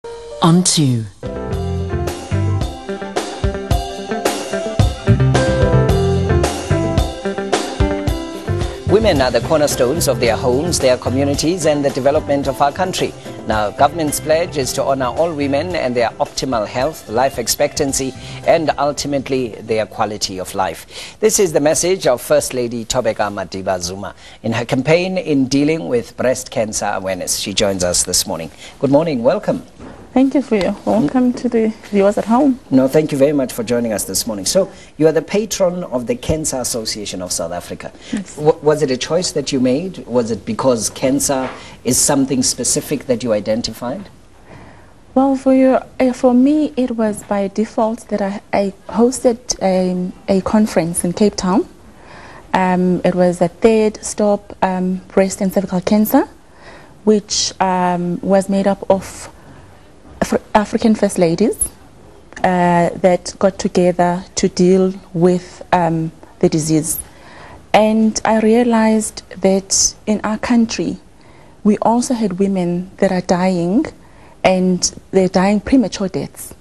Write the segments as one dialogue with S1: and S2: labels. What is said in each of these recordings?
S1: On to.
S2: Women are the cornerstones of their homes, their communities, and the development of our country. Now, government's pledge is to honor all women and their optimal health, life expectancy, and ultimately their quality of life. This is the message of First Lady Tobeka Zuma in her campaign in dealing with breast cancer awareness. She joins us this morning. Good morning, welcome.
S3: Thank you for your welcome to the viewers at home.
S2: No, thank you very much for joining us this morning. So, you are the patron of the Cancer Association of South Africa.
S3: Yes.
S2: Was it a choice that you made? Was it because cancer is something specific that you identified?
S3: Well, for me, it was by default that I hosted a conference in Cape Town. It was a third stop breast and cervical cancer, which was made up of African First Ladies that got together to deal with the disease. And I realized that in our country, we also had women that are dying, and they're dying premature deaths.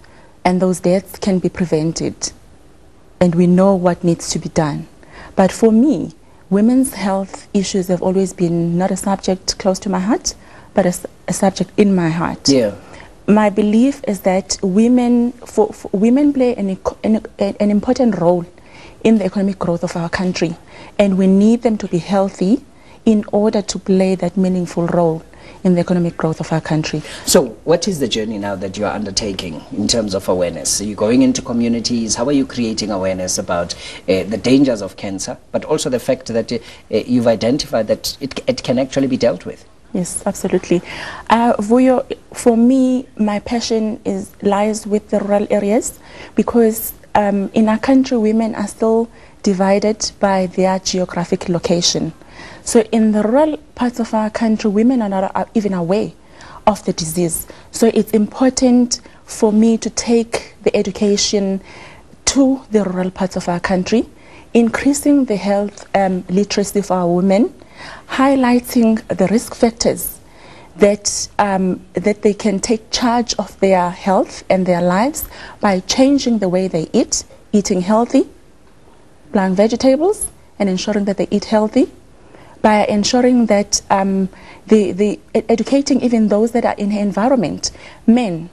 S3: And those deaths can be prevented. And we know what needs to be done. But for me, women's health issues have always been not a subject close to my heart, but a subject in my heart.
S2: Yeah.
S3: My belief is that women play an important role in the economic growth of our country, and we need them to be healthy in order to play that meaningful role in the economic growth of our country.
S2: So what is the journey now that you are undertaking in terms of awareness? Are you going into communities? How are you creating awareness about the dangers of cancer, but also the fact that you've identified that it can actually be dealt with?
S3: Yes, absolutely. For me, my passion lies with the rural areas, because in our country, women are still divided by their geographic location. So in the rural parts of our country, women are not even aware of the disease. So it's important for me to take the education to the rural parts of our country, increasing the health literacy for our women, highlighting the risk factors that they can take charge of their health and their lives by changing the way they eat, eating healthy, plant vegetables, and ensuring that they eat healthy, by ensuring that educating even those that are in her environment. Men,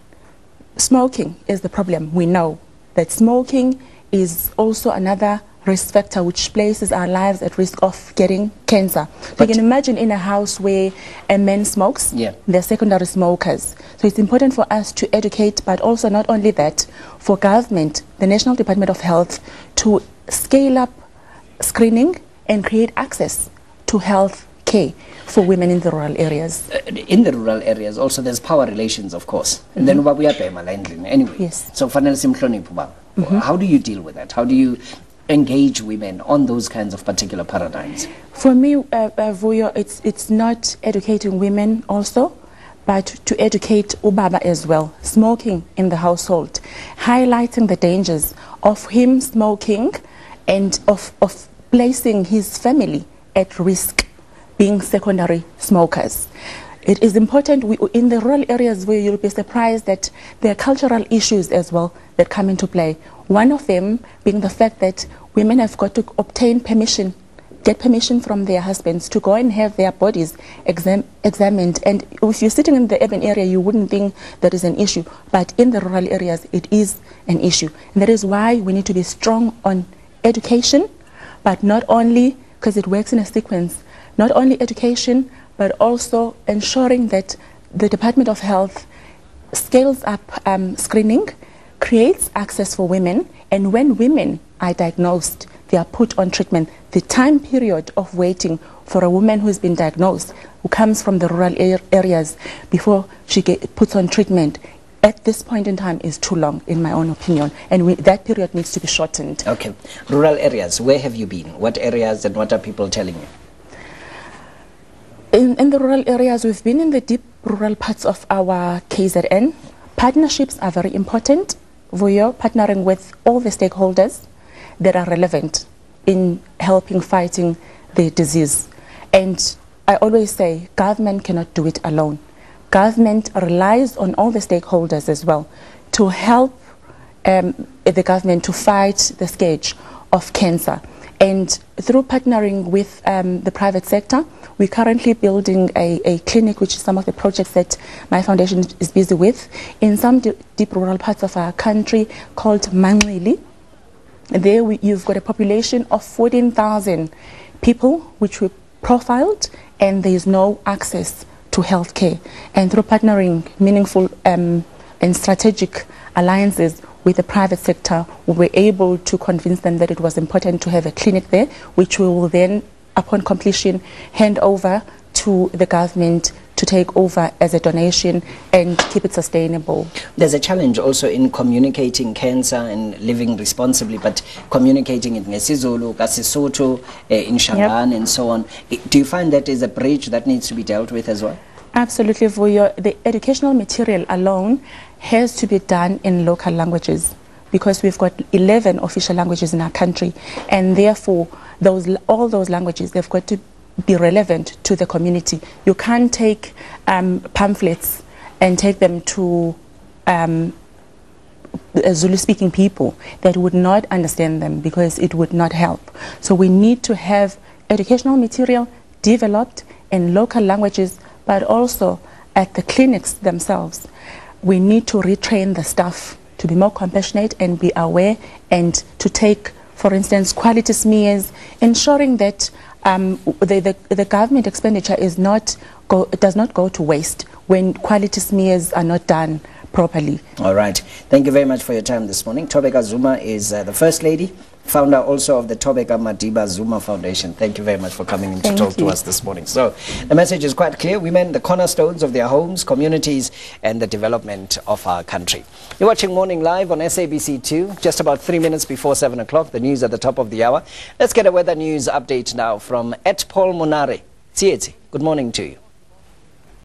S3: smoking is the problem. We know that smoking is also another risk factor which places our lives at risk of getting cancer. So you can imagine in a house where a man smokes, they're secondary smokers. So it's important for us to educate, but also not only that, for government, the National Department of Health, to scale up screening and create access to health care for women in the rural areas.
S2: In the rural areas also there's power relations, of course. And then we are anyway.
S3: Yes.
S2: So how do you deal with that? How do you engage women on those kinds of particular paradigms?
S3: For me, it's not educating women also, but to educate ubaba as well. Smoking in the household, highlighting the dangers of him smoking and of placing his family at risk, being secondary smokers. It is important in the rural areas where you'll be surprised that there are cultural issues as well that come into play. One of them being the fact that women have got to obtain permission, get permission from their husbands to go and have their bodies examined. And if you're sitting in the urban area, you wouldn't think that is an issue. But in the rural areas, it is an issue. And that is why we need to be strong on education, but not only, because it works in a sequence, not only education, but also ensuring that the Department of Health scales up screening, creates access for women, and when women are diagnosed, they are put on treatment. The time period of waiting for a woman who's been diagnosed, who comes from the rural areas, before she puts on treatment, at this point in time is too long, in my own opinion, and that period needs to be shortened.
S2: Okay. Rural areas, where have you been? What areas and what are people telling you?
S3: In the rural areas, we've been in the deep rural parts of our KZN. Partnerships are very important. We are partnering with all the stakeholders that are relevant in helping fighting the disease. And I always say government cannot do it alone. government relies on all the stakeholders as well to help the government to fight the scourge of cancer. And through partnering with the private sector, we're currently building a clinic, which is some of the projects that my foundation is busy with, in some deep rural parts of our country called Manxili. There you've got a population of 14,000 people which we profiled, and there is no access to healthcare. And through partnering meaningful and strategic alliances with the private sector, we were able to convince them that it was important to have a clinic there, which we will then, upon completion, hand over to the government to take over as a donation and keep it sustainable.
S2: There's a challenge also in communicating cancer and living responsibly, but communicating it in isiZulu, kaSesotho, in Shangaan, and so on. Do you find that is a bridge that needs to be dealt with as well?
S3: Absolutely, Vuyo. The educational material alone has to be done in local languages, because we've got 11 official languages in our country, and therefore all those languages, they've got to be relevant to the community. You can't take pamphlets and take them to Zulu-speaking people that would not understand them, because it would not help. So we need to have educational material developed in local languages, but also at the clinics themselves. We need to retrain the staff to be more compassionate and be aware, and to take, for instance, quality smears, ensuring that the government expenditure does not go to waste when quality smears are not done properly.
S2: All right. Thank you very much for your time this morning. Tobeka Zuma is the First Lady, founder also of the Tobeka Madiba Zuma Foundation. Thank you very much for coming in to talk to us this morning. So the message is quite clear. Women, the cornerstones of their homes, communities, and the development of our country. You're watching Morning Live on SABC2, just about 3 minutes before 7 o'clock, the news at the top of the hour. Let's get a weather news update now from Paul Monare. Tsietsi, good morning to you.